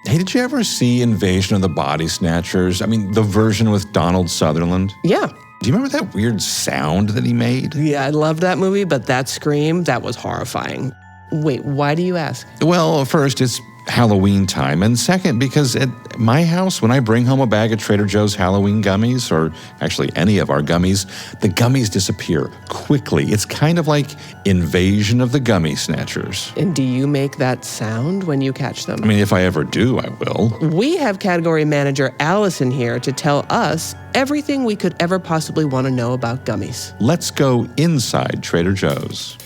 Hey, did you ever see Invasion of the Body Snatchers? I mean, the version with Donald Sutherland? Yeah. Do you remember that weird sound that he made? Yeah, I loved that movie, but that scream, that was horrifying. Wait, why do you ask? Well, first, it's Halloween time. And second, because at my house, when I bring home a bag of Trader Joe's Halloween gummies, or actually any of our gummies, the gummies disappear quickly. It's kind of like Invasion of the Gummy Snatchers. And do you make that sound when you catch them? I mean, if I ever do, I will. We have category manager Allison here to tell us everything we could ever possibly want to know about gummies. Let's go inside Trader Joe's.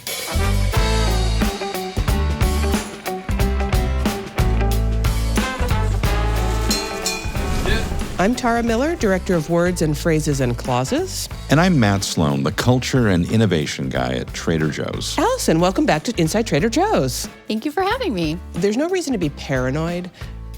I'm Tara Miller, Director of Words and Phrases and Clauses. And I'm Matt Sloan, the Culture and Innovation Guy at Trader Joe's. Allison, welcome back to Inside Trader Joe's. Thank you for having me. There's no reason to be paranoid,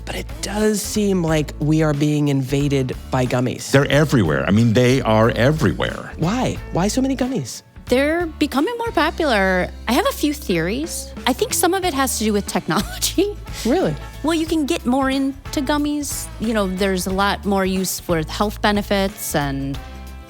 but it does seem like we are being invaded by gummies. They're everywhere. I mean, they are everywhere. Why? Why so many gummies? They're becoming more popular. I have a few theories. I think some of it has to do with technology. Really? Well, you can get more into gummies. You know, there's a lot more use for health benefits and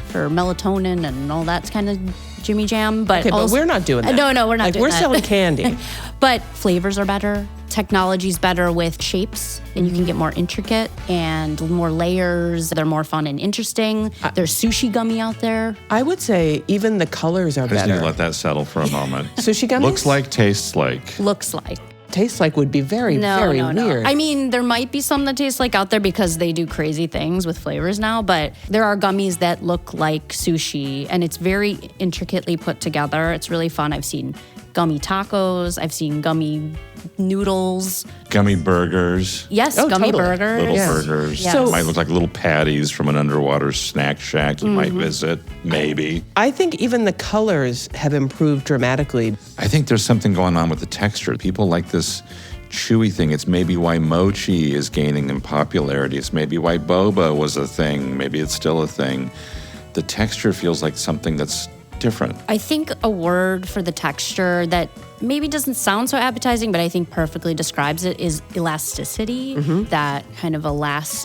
for melatonin and all that kind of jimmy jam. But, but we're not doing that. No, we're not doing we're that. selling candy. But flavors are better. Technology's better with shapes, and you can get more intricate and more layers. They're more fun and interesting. There's sushi gummy out there. I would say even the colors are I just need better. to let that settle for a moment. Sushi gummies? Looks like, tastes like. Looks like. Tastes like would be very weird. I mean, there might be some that taste like out there because they do crazy things with flavors now, but there are gummies that look like sushi, and it's very intricately put together. It's really fun. I've seen gummy tacos. I've seen gummy noodles. Gummy burgers. Yes, Oh, gummy totally. burgers. Little Yes. burgers. Yes. Might look like little patties from an underwater snack shack you might visit, maybe. I think even the colors have improved dramatically. I think there's something going on with the texture. People like this chewy thing. It's maybe why mochi is gaining in popularity. It's maybe why boba was a thing. Maybe it's still a thing. The texture feels like something that's different. I think a word for the texture that maybe doesn't sound so appetizing, but I think perfectly describes it is elasticity. That kind of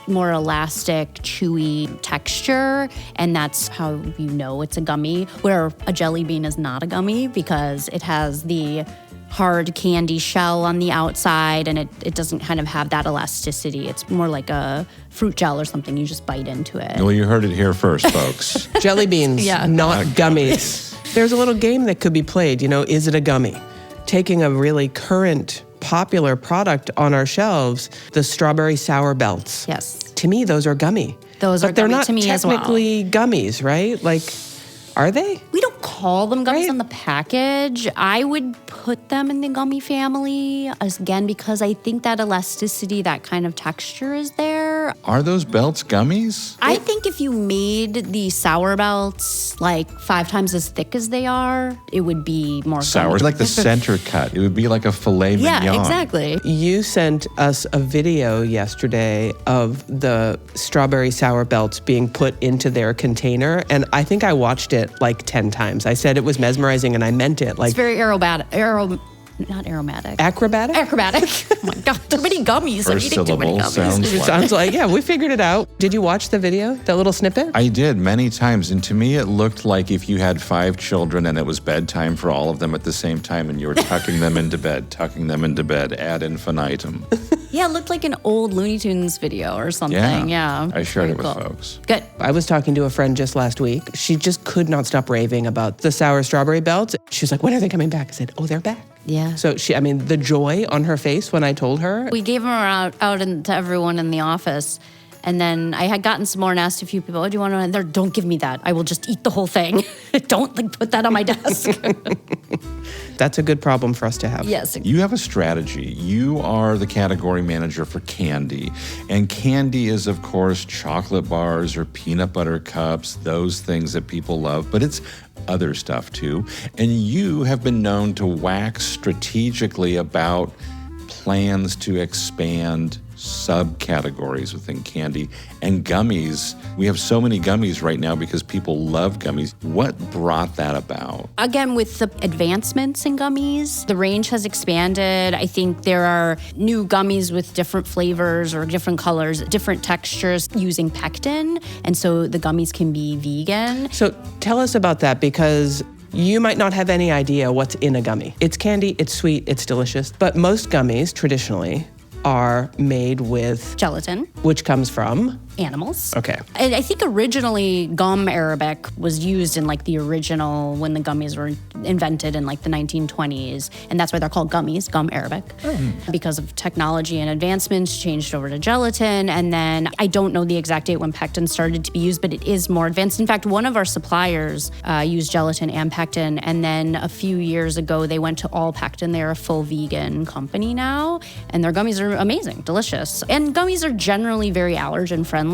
more elastic, chewy texture. And that's how you know it's a gummy, where a jelly bean is not a gummy because it has the hard candy shell on the outside, and it doesn't kind of have that elasticity. It's more like a fruit gel or something. You just bite into it. Well, you heard it here first, folks. Jelly beans, Yeah. not gummies. There's a little game that could be played, is it a gummy? Taking a really current, popular product on our shelves, the strawberry sour belts. Yes. To me, those are gummy. Those but are they're gummy not to me as well. technically gummies, right? Like, are they? We don't call them gummies Right. on the package. I would put them in the gummy family, again, because I think that elasticity, that kind of texture is there. Are those belts gummies? I think if you made the sour belts like 5 times as thick as they are, it would be more Sour. gummy. Like the center cut. It would be like a filet mignon. Yeah, exactly. You sent us a video yesterday of the strawberry sour belts being put into their container, and I think I watched it like 10 times. I said it was mesmerizing, and I meant it. Like It's very not aromatic. acrobatic? Acrobatic. Oh my God, too many gummies. I'm First eating too many syllable gummies. sounds It like. sounds like, yeah, we figured it out. Did you watch the video, that little snippet? I did many times, and to me it looked like if you had 5 children and it was bedtime for all of them at the same time and you were tucking them into bed ad infinitum. Yeah, it looked like an old Looney Tunes video or something. Yeah. I shared it Very with cool. folks. Good. I was talking to a friend just last week. She just could not stop raving about the sour strawberry belts. She was like, when are they coming back? I said, oh, they're back. Yeah. So the joy on her face when I told her. We gave them out to everyone in the office. And then I had gotten some more and asked a few people, oh, do you want to? And they're, don't give me that. I will just eat the whole thing. Don't put that on my desk. That's a good problem for us to have. Yes. You have a strategy. You are the category manager for candy. And candy is, of course, chocolate bars or peanut butter cups, those things that people love. But it's other stuff, too. And you have been known to wax strategically about plans to expand subcategories within candy and gummies. We have so many gummies right now because people love gummies. What brought that about? Again, with the advancements in gummies, the range has expanded. I think there are new gummies with different flavors or different colors, different textures using pectin. And so the gummies can be vegan. So tell us about that, because you might not have any idea what's in a gummy. It's candy, it's sweet, it's delicious. But most gummies traditionally are made with Gelatin. which comes from Animals. Okay. And I think originally gum arabic was used in like the original when the gummies were invented in like the 1920s. And that's why they're called gummies, gum arabic. Because of technology and advancements, changed over to gelatin. And then I don't know the exact date when pectin started to be used, but it is more advanced. In fact, one of our suppliers used gelatin and pectin. And then a few years ago, they went to all pectin. They're a full vegan company now. And their gummies are amazing, delicious. And gummies are generally very allergen friendly,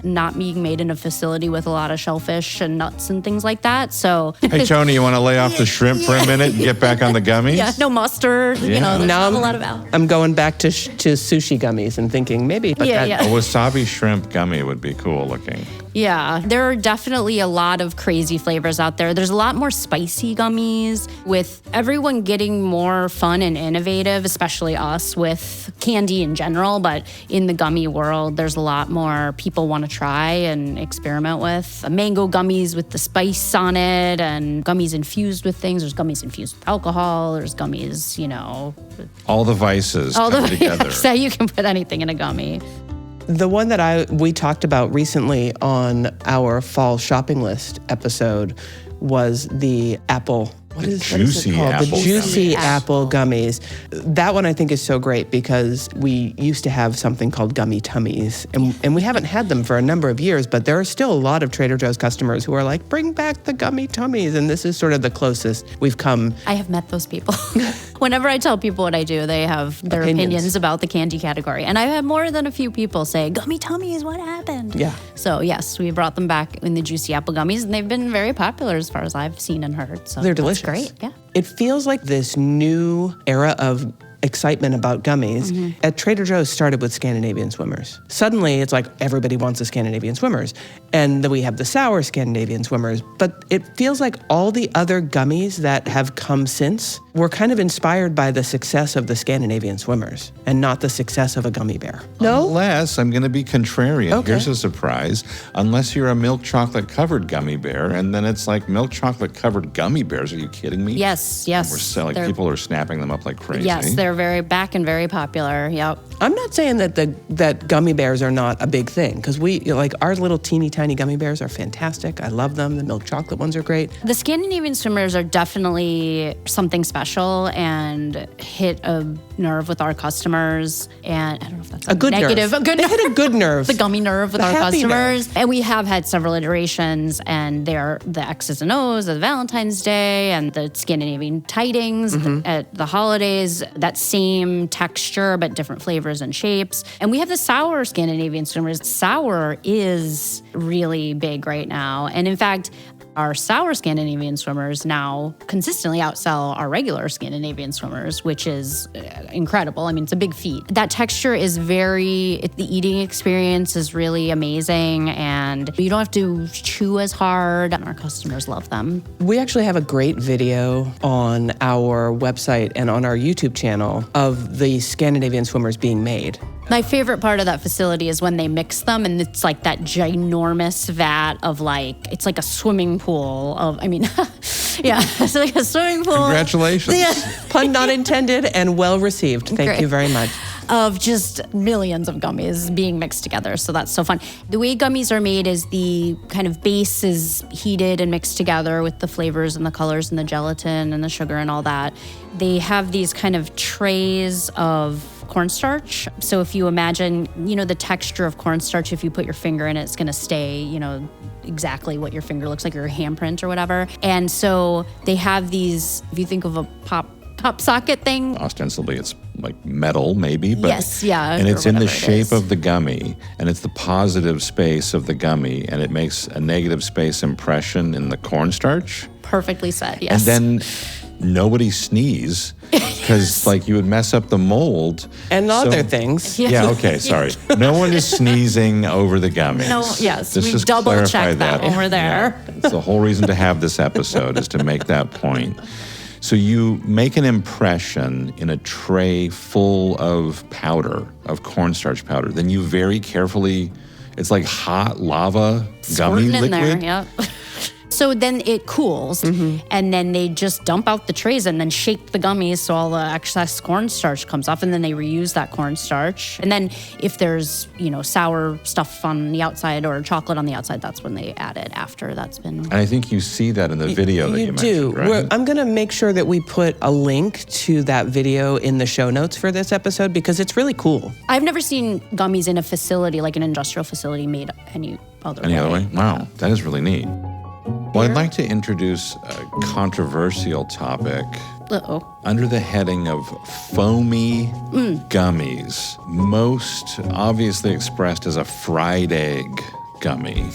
not being made in a facility with a lot of shellfish and nuts and things like that. So, Hey, Tony, you want to lay off the shrimp for a minute and get back on the gummies? yeah, no mustard. You know, there's Now not a lot of allergen. I'm going back to sushi gummies and thinking maybe. But Yeah, that, yeah. A wasabi shrimp gummy would be cool looking. Yeah, there are definitely a lot of crazy flavors out there. There's a lot more spicy gummies, with everyone getting more fun and innovative, especially us with candy in general. But in the gummy world, there's a lot more people want to try and experiment with. Mango gummies with the spice on it, and gummies infused with things. There's gummies infused with alcohol. There's gummies, All the vices all come the together. so you can put anything in a gummy. the one that we talked about recently on our fall shopping list episode was the apple. What is juicy it called? apple The juicy gummies. apple gummies. That one I think is so great because we used to have something called gummy tummies, and we haven't had them for a number of years, but there are still a lot of Trader Joe's customers who are like, bring back the gummy tummies, and this is sort of the closest we've come. I have met those people. Whenever I tell people what I do, they have their opinions about the candy category. And I've had more than a few people say, gummy tummies, what happened? Yeah. So yes, we brought them back in the juicy apple gummies, and they've been very popular as far as I've seen and heard. So They're delicious. Great, yeah. It feels like this new era of excitement about gummies at Trader Joe's started with Scandinavian swimmers. Suddenly, it's like everybody wants a Scandinavian swimmers. And then we have the sour Scandinavian swimmers. But it feels like all the other gummies that have come since were kind of inspired by the success of the Scandinavian swimmers and not the success of a gummy bear. No? Unless, I'm going to be contrarian. Okay. Here's a surprise. Unless you're a milk chocolate covered gummy bear, and then it's like milk chocolate covered gummy bears. Are you kidding me? Yes. We're selling, They're- people are snapping them up like crazy. Yes, they're very back and very popular. Yep. I'm not saying that that gummy bears are not a big thing, because our little teeny tiny gummy bears are fantastic. I love them. The milk chocolate ones are great. The Scandinavian swimmers are definitely something special and hit a nerve with our customers. And I don't know if that's A good negative. nerve. A good They nerve. hit a good nerve. The gummy nerve with The our happy customers. And we have had several iterations, and they're the X's and O's of Valentine's Day and the Scandinavian tidings at the holidays, that same texture but different flavors and shapes. And we have the sour Scandinavian swimmers. Sour is really big right now. And in fact, our sour Scandinavian swimmers now consistently outsell our regular Scandinavian swimmers, which is incredible. I mean, it's a big feat. That texture is the eating experience is really amazing, and you don't have to chew as hard, and our customers love them. We actually have a great video on our website and on our YouTube channel of the Scandinavian swimmers being made. My favorite part of that facility is when they mix them, and it's like that ginormous vat of it's like a swimming pool of, yeah, it's like a swimming pool. Congratulations. Yeah. Pun not intended and well received. Thank Great. you very much. Of just millions of gummies being mixed together. So that's so fun. The way gummies are made is the kind of base is heated and mixed together with the flavors and the colors and the gelatin and the sugar and all that. They have these kind of trays of cornstarch. So if you imagine, the texture of cornstarch, if you put your finger in it, it's going to stay, exactly what your finger looks like, your handprint or whatever. And so they have these, if you think of a pop socket thing. Ostensibly, it's like metal, maybe, but Yes, yeah, and or it's in the whatever it shape is. of the gummy, and it's the positive space of the gummy, and it makes a negative space impression in the cornstarch. Perfectly said, yes. And then nobody sneeze because like you would mess up the mold. And other things. Yeah, okay, sorry. No one is sneezing over the gummies. No, yes, Let's we just double clarify check that when we're there. Yeah. It's the whole reason to have this episode is to make that point. So you make an impression in a tray full of powder, of cornstarch powder. Then you very carefully, it's like hot lava gummy Squirting in liquid. there, yep. So then it cools, and then they just dump out the trays and then shake the gummies so all the excess cornstarch comes off, and then they reuse that cornstarch. And then if there's, sour stuff on the outside or chocolate on the outside, that's when they add it after that's been... And I think you see that in the video that you do. mentioned, right? I'm going to make sure that we put a link to that video in the show notes for this episode because it's really cool. I've never seen gummies in a facility, like an industrial facility, made any other way. Any other way? Wow, that is really neat. Well, I'd like to introduce a controversial topic Uh-oh. under the heading of foamy gummies, most obviously expressed as a fried egg gummy.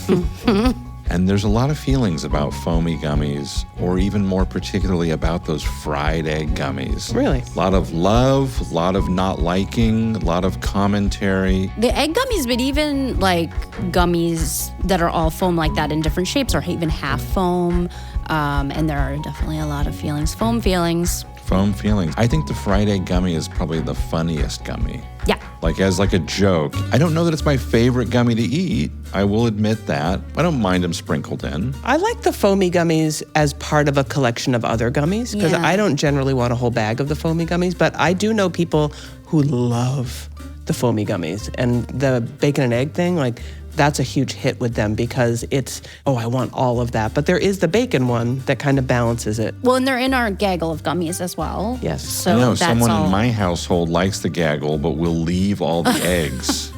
And there's a lot of feelings about foamy gummies, or even more particularly about those fried egg gummies. Really? A lot of love, a lot of not liking, a lot of commentary. The egg gummies, but even like gummies that are all foam like that in different shapes or even half foam. And there are definitely a lot of feelings, foam feelings. Foam feelings. I think the fried egg gummy is probably the funniest gummy. Yeah. Like as like a joke. I don't know that it's my favorite gummy to eat. I will admit that. I don't mind them sprinkled in. I like the foamy gummies as part of a collection of other gummies because Yeah. I don't generally want a whole bag of the foamy gummies, but I do know people who love the foamy gummies. And the bacon and egg thing, like that's a huge hit with them because it's, I want all of that. But there is the bacon one that kind of balances it. Well, and they're in our gaggle of gummies as well. Yes. So I know that's someone all. in my household likes the gaggle, but will leave all the eggs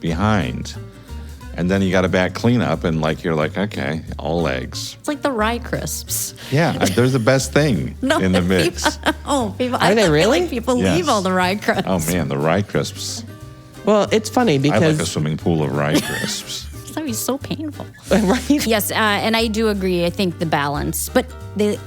behind. And then you got a bad cleanup and you're like, okay, all eggs. It's like the rye crisps. Yeah, they're the best thing in the mix. People, Are they feel really? like people Yes. leave all the rye crisps. Oh man, the rye crisps. Well, it's funny I like a because, swimming pool of rye crisps. That was so painful. right? Yes, and I do agree. I think the balance, but the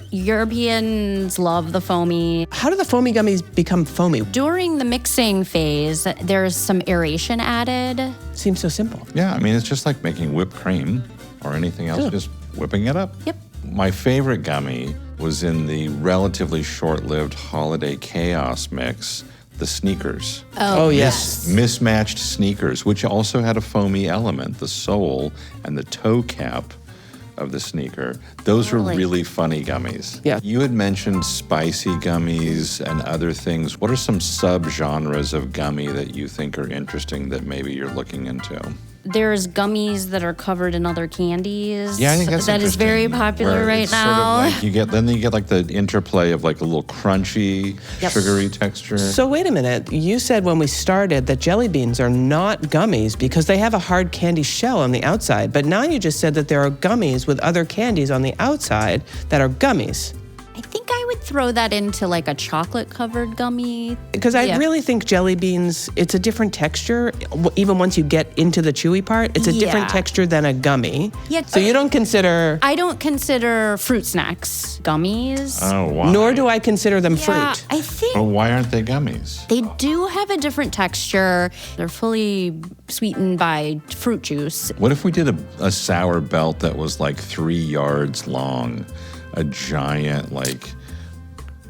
Europeans love the foamy. How do the foamy gummies become foamy? During the mixing phase, there's some aeration added. Seems so simple. Yeah, I mean, it's just like making whipped cream or anything else, just whipping it up. Yep. My favorite gummy was in the relatively short-lived Holiday Chaos mix, the Sneakers. Oh, yes. Mismatched Sneakers, which also had a foamy element, the sole and the toe cap of the sneaker. Those were Really? really funny gummies. Yeah. You had mentioned spicy gummies and other things. What are some subgenres of gummy that you think are interesting that maybe you're looking into? There's gummies that are covered in other candies. Yeah, I think that's that is very interesting, popular where right it's now. Sort of like you get like the interplay of like a little crunchy, Yep. sugary texture. So wait a minute. You said when we started that jelly beans are not gummies because they have a hard candy shell on the outside. But now you just said that there are gummies with other candies on the outside that are gummies. I think I would throw that into like a chocolate covered gummy. Because I Yeah. really think jelly beans, it's a different texture. Even once you get into the chewy part, it's a different Yeah. texture than a gummy. Yeah, So you don't consider, I don't consider fruit snacks gummies. Oh, wow. nor do I consider them Yeah, fruit. I think Well, why aren't they gummies? they do have a different texture. They're fully sweetened by fruit juice. What if we did a sour belt that was like 3 yards long? A giant like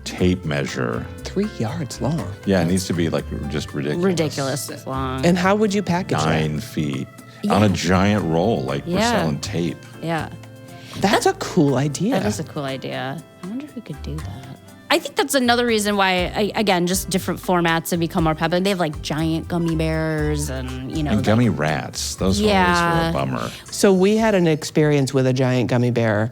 tape measure. 3 yards long. Yeah, it needs to be like just ridiculous. Ridiculous long. And how would you package 9 feet on a giant roll, like we're Yeah. selling tape. Yeah, that? That's a cool idea. that is a cool idea. I wonder if we could do that. I think that's another reason why, again, just different formats have become more popular. They have like giant gummy bears and, And gummy rats. Those always were a bummer. So we had an experience with a giant gummy bear.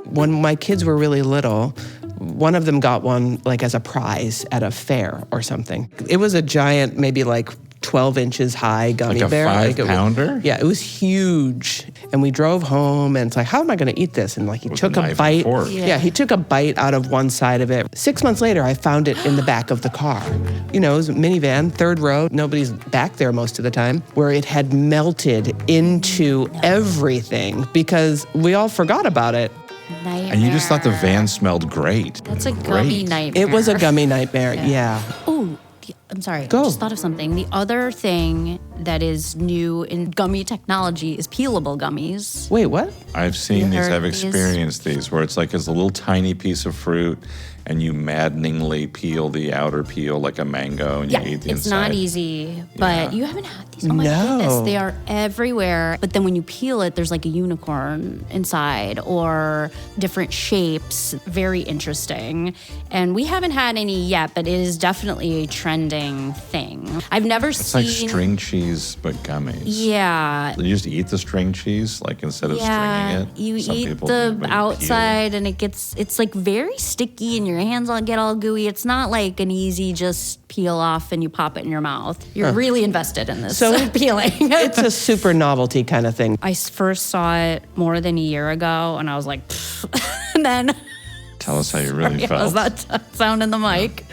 When my kids were really little, one of them got one like as a prize at a fair or something. It was a giant, maybe like 12 inches high gummy Like a bear. 5-pounder? Yeah, it was huge. And we drove home and it's like, how am I going to eat this? And like he With took a a knife and bite. fork. Yeah, he took a bite out of one side of it. 6 months later, I found it in the back of the car. You know, it was a minivan, third row. Nobody's back there most of the time, where it had melted into everything because we all forgot about it. Nightmare. And you just thought the van smelled great. That's a Great. gummy nightmare. It was a gummy nightmare, yeah. Oh, I'm sorry. Go. I just thought of something. The other thing that is new in gummy technology is peelable gummies. Wait, what? I've seen these, heard I've these? experienced these, where it's like it's a little tiny piece of fruit, and you maddeningly peel the outer peel like a mango, and Yeah, you eat the it's inside. not easy, but you haven't had these. Oh my No. goodness, they are everywhere. But then when you peel it, there's like a unicorn inside or different shapes. Very interesting. And we haven't had any yet, but it is definitely a trending thing. I've never It's seen. like string cheese, but gummies. Yeah. You just eat the string cheese, like instead of stringing it. You Some eat people the do, but you peel outside and it's like very sticky and your hands all get all gooey. It's not like an easy just peel off and you pop it in your mouth. You're really invested in this peeling. It's a super novelty kind of thing. I first saw it more than a year ago and I was like, pfft. And then Tell us how you really how's felt. that sound in the mic?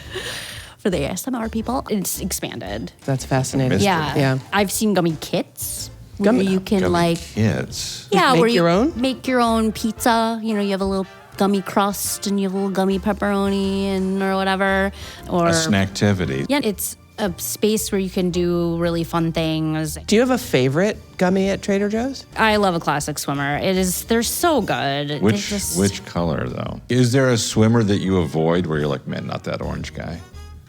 For the ASMR people, it's expanded. That's fascinating. Missed it. Yeah. Yeah. I've seen gummy kits. Where Gummy- you can Gummy like kids. Yeah, Make where your you own? make your own pizza. You know, you have a little gummy crust and you have a little gummy pepperoni and or whatever. Or A snacktivity. yeah, it's a space where you can do really fun things. Do you have a favorite gummy at Trader Joe's? I love a classic swimmer. They're so good. They Which color though? Is there a swimmer that you avoid where you're like, man, not that orange guy?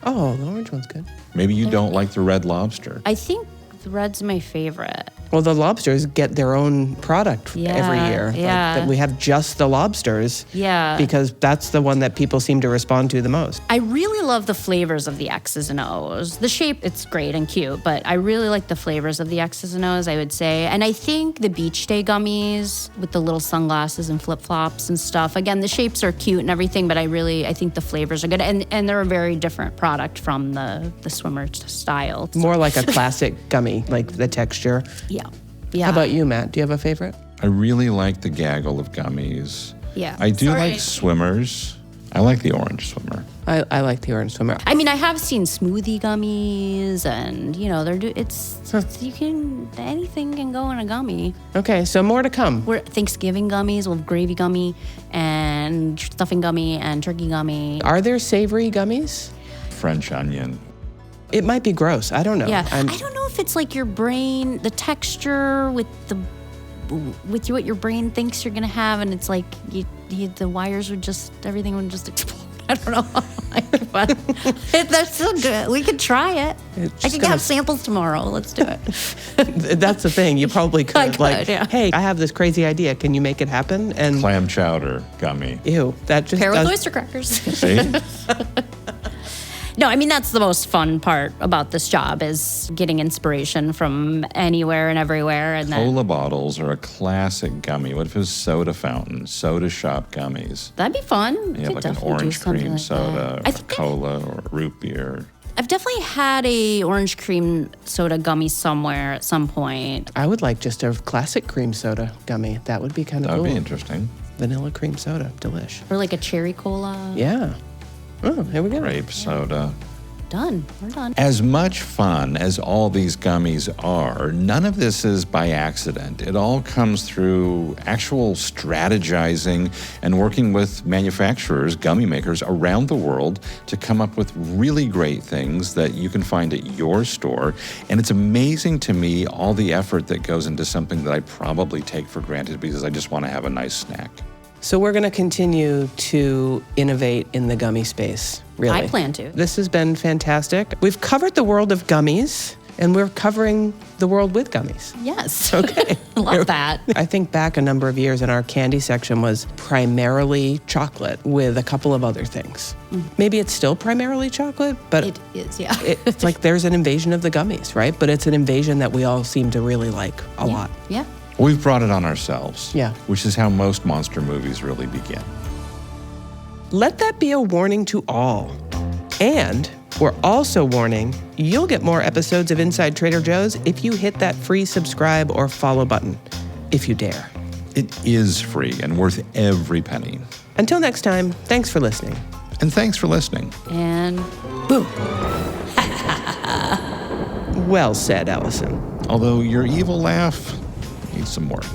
Oh, the orange one's good. Maybe you don't like the red lobster. I think the red's my favorite. Well, the lobsters get their own product Yeah, every year. Like, yeah. that we have just the lobsters. Yeah. Because that's the one that people seem to respond to the most. I really love the flavors of the X's and O's. The shape, it's great and cute, but I really like the flavors of the X's and O's, I would say. And I think the Beach Day gummies with the little sunglasses and flip-flops and stuff, again, the shapes are cute and everything, but I think the flavors are good. And they're a very different product from the swimmer style. More like a classic gummy, like the texture. Yeah. Yeah. How about you, Matt? Do you have a favorite? I really like the gaggle of gummies. Yeah. I do Sorry. like swimmers. I like the orange swimmer. I like the orange swimmer. I mean, I have seen smoothie gummies, and you know, anything can go in a gummy. Okay, so more to come. We're Thanksgiving gummies, we'll have gravy gummy, and stuffing gummy, and turkey gummy. Are there savory gummies? French onion. It might be gross. I don't know. Yeah, I don't know if it's like your brain, the texture with what your brain thinks you're gonna have, and it's like the wires everything would just explode. I don't know, but that's so good. We could try it. It's I just could gonna- have samples tomorrow. Let's do it. That's the thing. You probably could. I could, like, yeah. hey, I have this crazy idea. Can you make it happen? And Clam chowder gummy. ew, that just Pair with does- oyster crackers. See? No, I mean, that's the most fun part about this job is getting inspiration from anywhere and everywhere. And then Cola bottles are a classic gummy. What if it was soda fountain, soda shop gummies? that'd be fun. You Could have like an definitely do orange something cream like soda, that. I or think cola, or root beer. I've definitely had a orange cream soda gummy somewhere at some point. I would like just a classic cream soda gummy. That would be kind of That would cool. be interesting. Vanilla cream soda, delish. Or like a cherry cola. Yeah. Oh, here we go. Grape soda. Done. We're done. As much fun as all these gummies are, none of this is by accident. It all comes through actual strategizing and working with manufacturers, gummy makers around the world to come up with really great things that you can find at your store. And it's amazing to me all the effort that goes into something that I probably take for granted because I just want to have a nice snack. So we're going to continue to innovate in the gummy space, really. I plan to. This has been fantastic. We've covered the world of gummies, and we're covering the world with gummies. Yes. Okay. Love that. I think back a number of years, and our candy section was primarily chocolate with a couple of other things. Maybe it's still primarily chocolate, but It is, yeah. it's like there's an invasion of the gummies, right? But it's an invasion that we all seem to really like a lot. Yeah. We've brought it on ourselves. Yeah. Which is how most monster movies really begin. Let that be a warning to all. And we're also warning you'll get more episodes of Inside Trader Joe's if you hit that free subscribe or follow button, if you dare. It is free and worth every penny. Until next time, thanks for listening. And thanks for listening. And boom. Well said, Allison. Although your evil laugh needs some work.